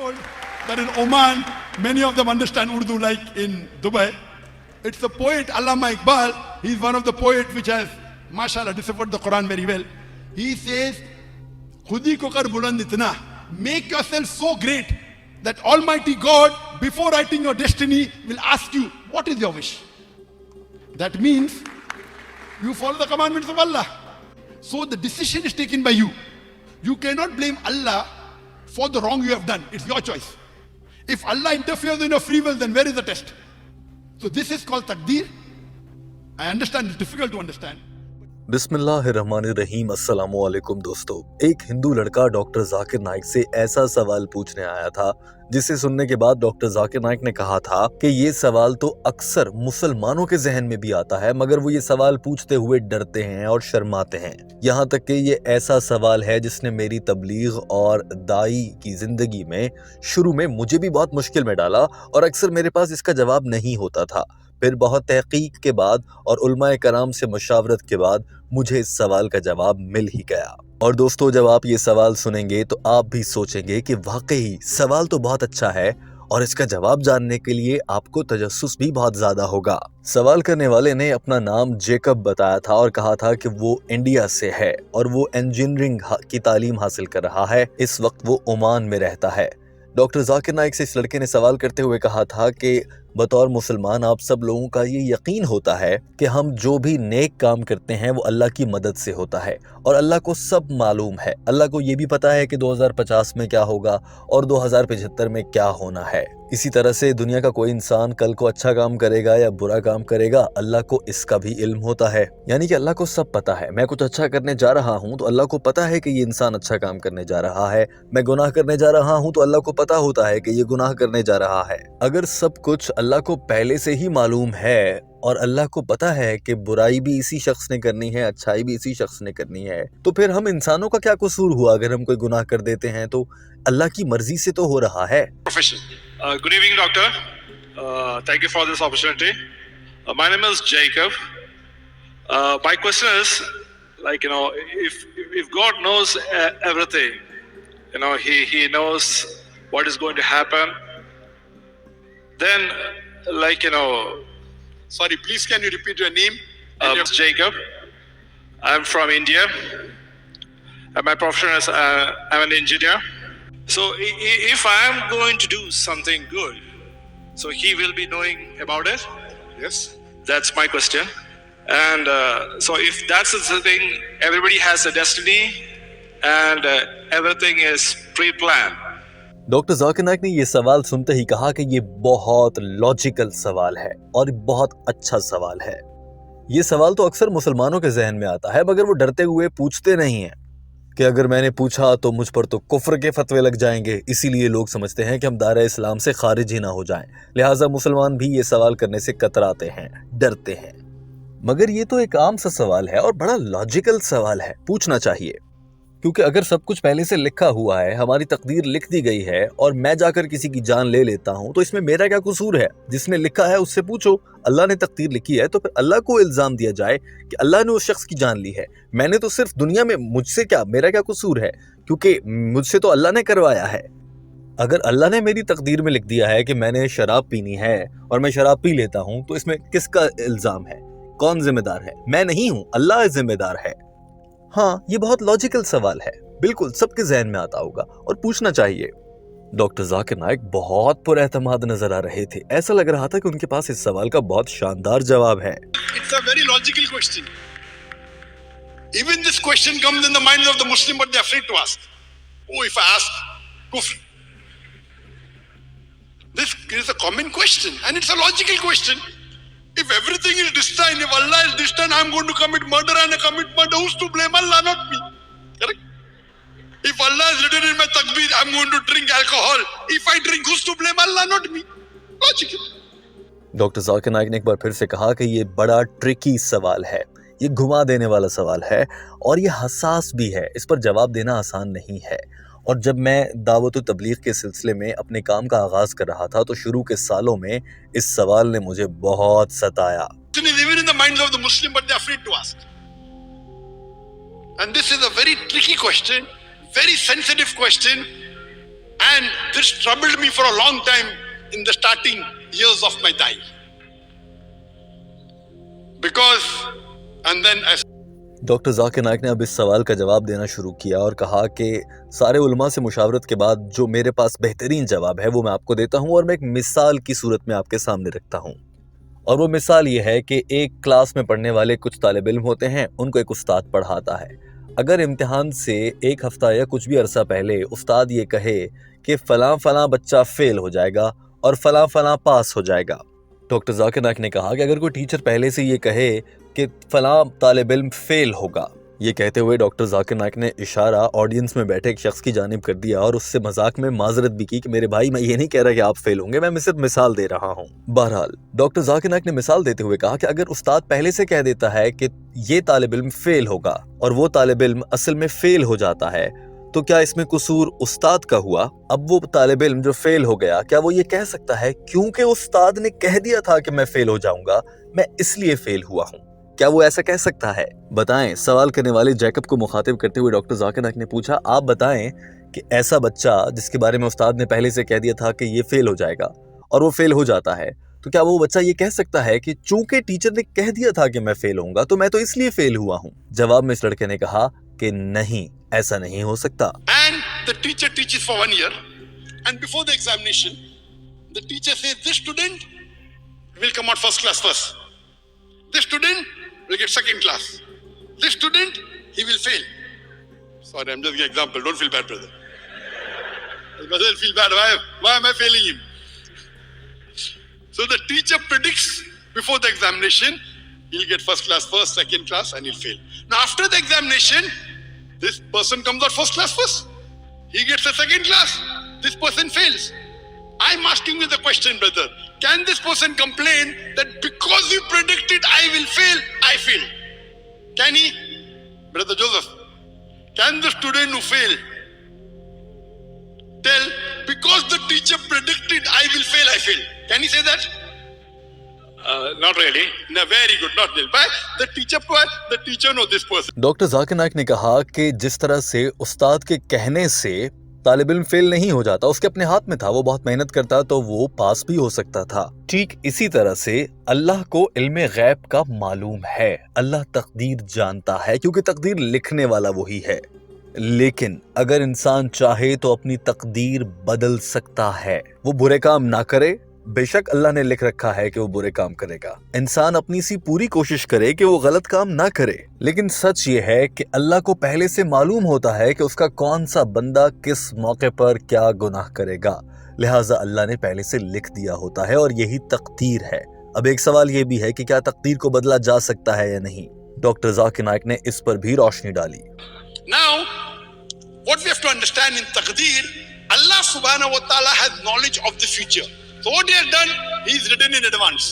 told that in Oman, many of them understand Urdu like in Dubai. It's the poet Allama Iqbal. He's one of the poets which has, mashallah, deciphered the Quran very well. He says, Khudi ko kar buland itna. Make yourself so great that Almighty God, before writing your destiny, will ask you, what is your wish? That means you follow the commandments of Allah. So the decision is taken by you. You cannot blame Allah for the wrong you have done. It's your choice. If Allah interferes in your free will, then where is the test? So this is called taqdeer. I understand it's difficult to understand. बिस्मिल्लाहिर्रहमानिर्रहीम अस्सलामु अलैकुम दोस्तों। एक हिंदू लड़का doctor Zakir Naik से ऐसा सवाल पूछने आया था जिसे सुनने के बाद डॉक्टर जाकिर नाइक ने कहा था कि ये सवाल तो अक्सर मुसलमानों के जहन में भी आता है, मगर वो ये सवाल पूछते हुए डरते हैं और शर्माते हैं। यहाँ तक कि ये ऐसा सवाल है जिसने मेरी तबलीग और दाई की जिंदगी में शुरू में मुझे भी बहुत मुश्किल में डाला और अक्सर मेरे पास इसका जवाब नहीं होता था। फिर बहुत तहकीक के बाद और उलमाए कराम से मशावरत के बाद मुझे इस सवाल का जवाब मिल ही गया। और दोस्तों, जब आप ये सवाल सुनेंगे तो आप भी सोचेंगे कि वाकई सवाल तो बहुत अच्छा है और इसका जवाब जानने के लिए आपको तजस्सुस भी बहुत ज्यादा होगा। सवाल करने वाले ने अपना नाम जेकब बताया था और कहा था कि वो इंडिया से है और वो इंजीनियरिंग की तालीम हासिल कर रहा है। इस वक्त वो ओमान में रहता है। डॉक्टर जाकिर नाइक से इस लड़के ने सवाल करते हुए कहा था कि बतौर मुसलमान आप सब लोगों का ये यकीन होता है कि हम जो भी नेक काम करते हैं वो अल्लाह की मदद से होता है और अल्लाह को सब मालूम है। अल्लाह को ये भी पता है कि 2050 में क्या होगा और 2075 में क्या होना है। इसी तरह से दुनिया का कोई इंसान कल को अच्छा काम करेगा या बुरा काम करेगा, अल्लाह को इसका भी इल्म होता है। यानी कि अल्लाह को सब पता है। मैं कुछ अच्छा करने जा रहा हूँ तो अल्लाह को पता है कि ये इंसान अच्छा काम करने जा रहा है। मैं गुनाह करने जा रहा हूँ तो अल्लाह को पता होता है कि ये गुनाह करने जा रहा है। अगर सब कुछ अल्लाह को पहले से ही मालूम है और अल्लाह को पता है कि बुराई भी इसी शख्स ने करनी है, अच्छाई भी इसी शख्स ने करनी है, तो फिर हम इंसानों का क्या कसूर हुआ अगर हम कोई गुनाह कर देते हैं? तो अल्लाह की मर्जी से तो हो रहा है। Good evening, doctor. Thank you for this opportunity. My name is Jacob. My question is, like, if God knows everything, He knows what is going to happen, then, Sorry, please can you repeat your name? Jacob. I'm from India. And my profession is I'm an engineer. So if I am going to do something good, so He will be knowing about it? Yes. That's my question. And so if that's the thing, everybody has a destiny and everything is pre-planned. Doctor Zakir Naik ने ये सवाल सुनते ही कहा कि ये बहुत logical सवाल है और बहुत अच्छा सवाल है। ये सवाल तो अक्सर मुसलमानों के जहन में आता है, मगर वो डरते हुए पूछते नहीं हैं कि अगर मैंने पूछा तो मुझ पर तो कुफ्र के फतवे लग जाएंगे। इसीलिए लोग समझते हैं कि हम दायरा इस्लाम से खारिज ही ना हो जाएं। लिहाजा मुसलमान भी ये सवाल करने से कतराते हैं, डरते हैं। मगर ये तो एक आम सा सवाल है और बड़ा लॉजिकल सवाल है, पूछना चाहिए। क्योंकि अगर सब कुछ पहले से लिखा हुआ है, हमारी तकदीर लिख दी गई है और मैं जाकर किसी की जान ले लेता हूं, तो इसमें मेरा क्या कसूर है? जिसने लिखा है उससे पूछो। अल्लाह ने तकदीर लिखी है तो फिर अल्लाह को इल्जाम दिया जाए कि अल्लाह ने उस शख्स की जान ली है। मैंने तो सिर्फ दुनिया में, मुझसे क्या, मेरा क्या कसूर है? क्योंकि मुझसे तो अल्लाह ने करवाया है। अगर अल्लाह ने मेरी तकदीर में लिख दिया है कि मैंने शराब पीनी है और मैं शराब पी लेता हूं, तो इसमें किसका इल्जाम है? कौन जिम्मेदार है? मैं नहीं हूं, अल्लाह जिम्मेदार है। हाँ, ये बहुत लॉजिकल सवाल है, बिल्कुल सबके जहन में आता होगा और पूछना चाहिए। डॉक्टर जाकिर नाइक बहुत पुरएतमाद नजर आ रहे थे। ऐसा लग रहा था कि उनके पास इस सवाल का बहुत शानदार जवाब है। It's a very logical question. Even this question comes in the minds of the Muslim, but they are afraid to ask. Oh, if I ask, kufr. This is a common question, and it's a logical question. If everything is destined, if Allah is destined, I'm going to commit murder and I commit murder, who's to blame? Allah, not me. Correct? If Allah is written in my takbir, I'm going to drink alcohol. If I drink, who's to blame? Allah, not me. Logical. Doctor Zakir Naik ने एक बार फिर से कहा कि ये बड़ा tricky सवाल है, ये घुमा देने वाला सवाल है और ये हसास भी है। इस पर जवाब देना आसान नहीं है। और जब मैं दावत व तबलीग के सिलसिले में अपने काम का आगाज कर रहा था तो शुरू के सालों में इस सवाल ने मुझे बहुत सताया। Even in the minds of the Muslim, but they are afraid to ask. And this is a very tricky question, very sensitive question, And this troubled me for a long time in the starting years of my life. Because, and then I doctor Zakir Naik ने अब इस सवाल का जवाब देना शुरू किया और कहा कि सारे उलमा से मुशावरत के बाद जो मेरे पास बेहतरीन जवाब है वो मैं आपको देता हूँ और मैं एक मिसाल की सूरत में आपके सामने रखता हूँ। और वो मिसाल ये है कि एक क्लास में पढ़ने वाले कुछ तालिब इल्म होते हैं, उनको एक उस्ताद पढ़ाता है। अगर इम्तिहान से एक हफ्ता या कुछ भी अरसा पहले उस्ताद ये कहे कि फलां फलां बच्चा फेल हो जाएगा और फलां फलां पास हो जाएगा, डॉक्टर जाकिर नाइक ने कहा कि अगर कोई टीचर पहले से ये कहे कि फलां तालिब इल्म फेल होगा, ये कहते हुए डॉक्टर जाकिर नाइक ने इशारा ऑडियंस में बैठे एक शख्स की जानिब कर दिया और उससे मजाक में माजरत भी की कि मेरे भाई मैं ये नहीं कह रहा कि आप फेल होंगे, मैं सिर्फ मिसाल दे रहा हूँ। बहरहाल डॉक्टर जाकिर नाइक ने मिसाल देते हुए कहा कि अगर उस्ताद पहले से कह देता है कि ये तालिब इल्म फेल होगा और वो तालिब इल्म असल में फेल हो जाता है, तो क्या इसमें कसूर उस्ताद का हुआ? अब वो तालिब इल्म जो फेल हो गया, क्या वो ये कह सकता है क्योंकि उस्ताद ने कह दिया था कि मैं फेल हो जाऊंगा, मैं इसलिए फेल हुआ हूँ? क्या वो ऐसा कह सकता है? बताएं। सवाल करने वाले जैकब को मुखातिब करते हुए डॉक्टर जाकिर नाइक ने पूछा, आप बताएं कि ऐसा बच्चा जिसके बारे में उस्ताद ने पहले से कह दिया था कि ये फेल हो जाएगा और वो फेल हो जाता है, तो क्या वो बच्चा ये कह सकता है कि चूंकि टीचर ने कह दिया था कि मैं फेल होऊंगा तो मैं तो इसलिए फेल हुआ हूँ? जवाब में इस लड़के ने कहा कि नहीं, ऐसा नहीं हो सकता। And the teacher teaches for 1 year, and before the examination, the teacher says this student will come out first class first. This student will get second class. This student, he will fail. Sorry, I'm just giving an example. Don't feel bad, brother. Brother, feel bad. Why am I failing him? So the teacher predicts before the examination, he'll get first class first, second class, and he'll fail. Now after the examination, this person comes out first class first. He gets a second class. This person fails. I'm asking you the question, brother. Can this person complain that because you predicted I will fail, I fail? Can he? Brother Joseph, can the student who fail tell because the teacher predicted I will fail, I fail? Can he say that? Not really. No, very good. Not really. But the teacher knows this person. Doctor Zakir Naik ने कहा कि जिस तरह से उस्ताद के कहने से तालिब इल्म फेल नहीं हो जाता, उसके अपने हाथ में था, वो बहुत मेहनत करता तो वो पास भी हो सकता था। ठीक इसी तरह से अल्लाह को इल्मे गैब का मालूम है, अल्लाह तकदीर जानता है क्योंकि तकदीर लिखने वाला वही है। लेकिन अगर इंसान चाहे तो अपनी तकदीर बदल सकता है। वो बुरे काम ना करे, बेशक अल्लाह ने लिख रखा है कि वो बुरे काम करेगा। इंसान अपनी सी पूरी कोशिश करे कि वो गलत काम ना करे, लेकिन सच ये है कि अल्लाह को पहले से मालूम होता है कि उसका कौन सा बंदा किस मौके पर क्या गुनाह करेगा, लिहाजा अल्लाह ने पहले से लिख दिया होता है और यही तकदीर है। अब एक सवाल ये भी है कि क्या तकदीर को बदला जा सकता है या नहीं। डॉक्टर जाकिर नाइक ने इस पर भी रोशनी डाली। Now, what we have to understand in taqdeer, Allah subhanahu wa ta'ala has knowledge of the future. So what he has done, he is written in advance.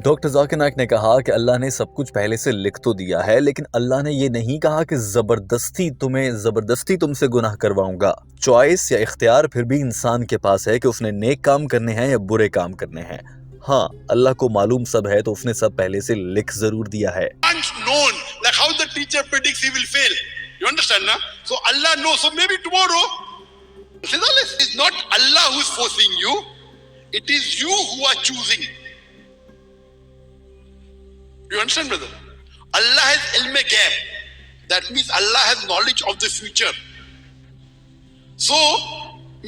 Doctor Zakir Naik ने कहा कि अल्लाह ने सब कुछ पहले से लिख तो दिया है, लेकिन अल्लाह ने ये नहीं कहा कि जबरदस्ती तुमसे गुनाह करवाऊंगा। चॉइस या इख्तियार फिर भी इंसान के पास है कि उसने नेक काम करने हैं या बुरे काम करने हैं। हाँ, अल्लाह को मालूम सब है तो उसने सब पहले से लिख जरूर दिया है। Known, like how the teacher predicts he will fail. You understand now? So Allah knows. So maybe tomorrow, it's not Allah who is forcing you. It is you who are choosing. You understand, brother? Allah has ilme ghaib. That means Allah has knowledge of the future. So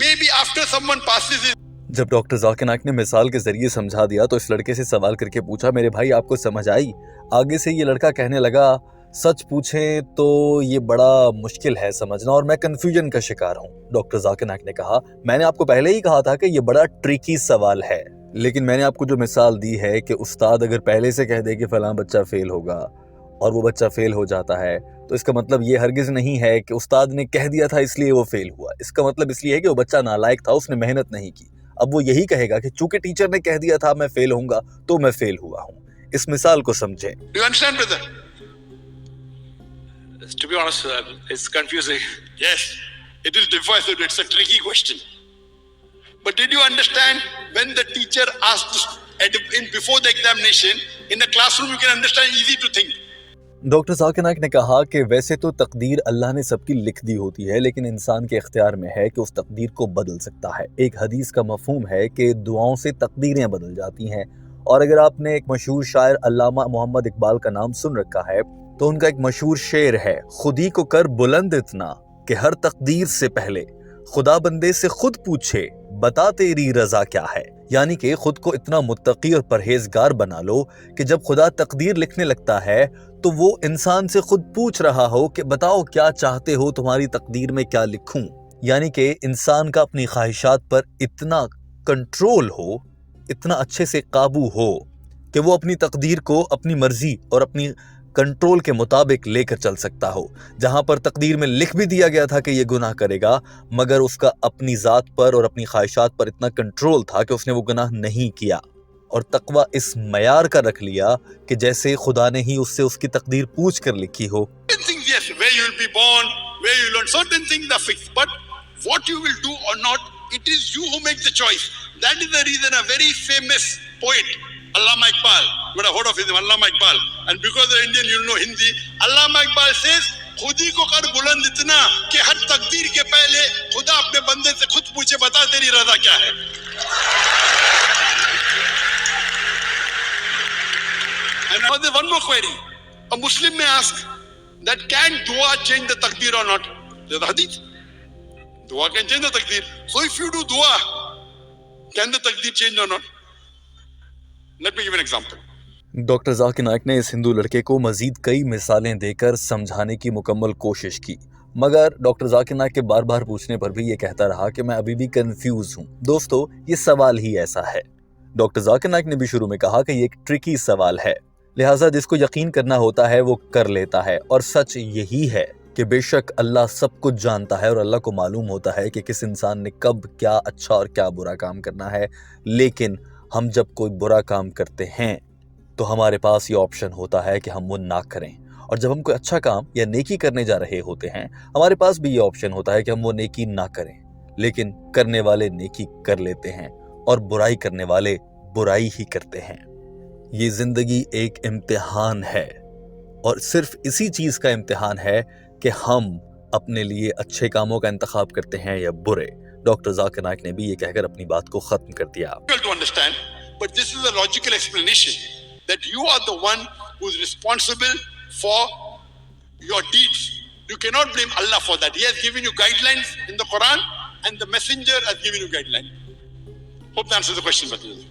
maybe after someone passes it. जब doctor Zakir Naik ने मिसाल के जरिए समझा दिया तो इस लड़के से सवाल करके पूछा, मेरे भाई आपको समझ आई? आगे से ये लड़का कहने लगा, सच पूछें तो ये बड़ा मुश्किल है समझना और मैं कंफ्यूजन का शिकार हूँ। डॉक्टर जाकिर नाइक ने कहा, मैंने आपको पहले ही कहा था कि ये बड़ा ट्रिकी सवाल है, लेकिन मैंने आपको जो मिसाल दी है कि उस्ताद अगर पहले से कह दे कि फलां बच्चा फेल होगा और वो बच्चा फेल हो जाता है, तो इसका मतलब ये हरगिज नहीं है कि उस्ताद ने कह दिया था इसलिए वो फेल हुआ। इसका मतलब इसलिए है कि वो बच्चा नालायक था, उसने मेहनत नहीं की। अब वो यही कहेगा कि चूंकि टीचर ने कह दिया था मैं फेल होऊंगा तो मैं फेल हुआ हूँ। इस मिसाल को समझें। Do you understand, brother? To be honest, it's confusing. Yes, it is difficult. It's a tricky question. But did you understand when the teacher asked before the examination in the classroom? You can understand, easy to think. Doctor Zakir Naik ने कहा कि वैसे तो तकदीर अल्लाह ने सबकी लिख दी होती है, लेकिन इंसान के इख्तियार में है कि उस तकदीर को बदल सकता है। एक हदीस का मफहूम है कि दुआओं से तकदीरें बदल जाती हैं। और अगर आपने एक मशहूर शायर अल्लामा मोहम्मद इकबाल का नाम सुन रखा है तो उनका एक मशहूर शेर है, खुदी को कर बुलंद इतना कि हर तकदीर से पहले खुदा बंदे से खुद पूछे बता तेरी रजा क्या है। यानी कि खुद को इतना मुत्तकी और परहेजगार बना लो कि जब खुदा तकदीर लिखने लगता है तो वो इंसान से खुद पूछ रहा हो कि बताओ क्या चाहते हो, तुम्हारी तकदीर में क्या लिखूं। यानी कि इंसान का अपनी ख्वाहिशात पर इतना कंट्रोल हो, इतना अच्छे से काबू हो कि वो अपनी तकदीर को अपनी मर्जी और अपनी कंट्रोल के मुताबिक लेकर चल सकता हो। जहां पर तकदीर में लिख भी दिया गया था कि ये गुनाह करेगा, मगर उसका अपनी ज़ात पर और अपनी ख्वाहिशात पर इतना कंट्रोल था कि उसने वो गुनाह नहीं किया। और तकवा इस मयार का रख लिया कि जैसे खुदा ने ही उससे उसकी तकदीर पूछ कर लिखी हो। Things, yes, where you will be born, where you will learn, certain things are fixed. But what you will do or not, it is you who make the choice. That is the reason a very famous poet, Allama Iqbal, you would have heard of him, Allama Iqbal. And because you're Indian, you know Hindi. Allama Iqbal says, खुदी को कर बुलंद इतना कि हर तकदीर के पहले खुदा अपने बंदे से खुद पूछे बता तेरी रजा क्या है। And now there's one more query. A Muslim may ask that can dua change the takdir or not? There's the hadith. Dua can change the takdir. So if you do dua, can the takdir change or not? Let me give an example. Doctor Zakir Naik ने इस हिंदू लड़के को मजीद कई मिसालें देकर समझाने की मुकम्मल कोशिश की, मगर डॉक्टर जाकिर नाइक के बार बार पूछने पर भी ये कहता रहा कि मैं अभी भी कंफ्यूज हूँ। दोस्तों, ये सवाल ही ऐसा है। डॉक्टर जाकिर नाइक ने भी शुरू में कहा कि ये एक ट्रिकी सवाल है, लिहाजा जिसको यकीन करना होता है वो कर लेता है। और सच यही है कि बेशक अल्लाह सब कुछ जानता है और अल्लाह को मालूम होता है कि किस इंसान ने कब क्या अच्छा और क्या बुरा काम करना है। लेकिन हम जब कोई बुरा काम करते हैं तो हमारे पास ये ऑप्शन होता है कि हम वो ना करें, और जब हम कोई अच्छा काम या नेकी करने जा रहे होते हैं हमारे पास भी ये ऑप्शन होता है कि हम वो नेकी ना करें। लेकिन करने वाले नेकी कर लेते हैं और बुराई करने वाले बुराई ही करते हैं। ये जिंदगी एक इम्तिहान है और सिर्फ इसी चीज का इम्तिहान है कि हम अपने लिए अच्छे कामों का इंतखाब करते हैं या बुरे। डॉक्टर जाकिर नाइक ने भी ये कहकर अपनी बात को खत्म कर दिया। To understand, but this is a logical explanation that you are the one who is responsible for your deeds. You cannot blame Allah for that. He has given you guidelines in the Quran and the messenger has given you guidelines. Hope that answers the question, Bhatia.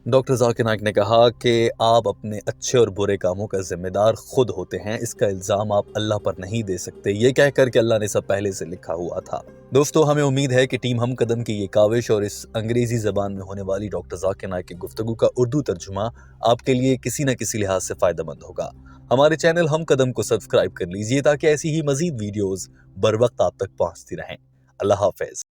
Doctor Zakir Naik ने कहा कि आप अपने अच्छे और बुरे कामों का जिम्मेदार खुद होते हैं, इसका इल्ज़ाम आप अल्लाह पर नहीं दे सकते, ये कहकर कि अल्लाह ने सब पहले से लिखा हुआ था। दोस्तों, हमें उम्मीद है कि टीम हम कदम की ये काविश और इस अंग्रेज़ी ज़बान में होने वाली डॉक्टर जाकिर नाइक की गुफ्तगू का उर्दू तर्जुमा आपके लिए किसी न किसी लिहाज से फ़ायदेमंद होगा। हमारे चैनल हम कदम को सब्सक्राइब कर लीजिए ताकि ऐसी ही मज़ीद वीडियोज़ बर वक्त आप तक पहुँचती रहें। अल्लाह हाफ़िज़।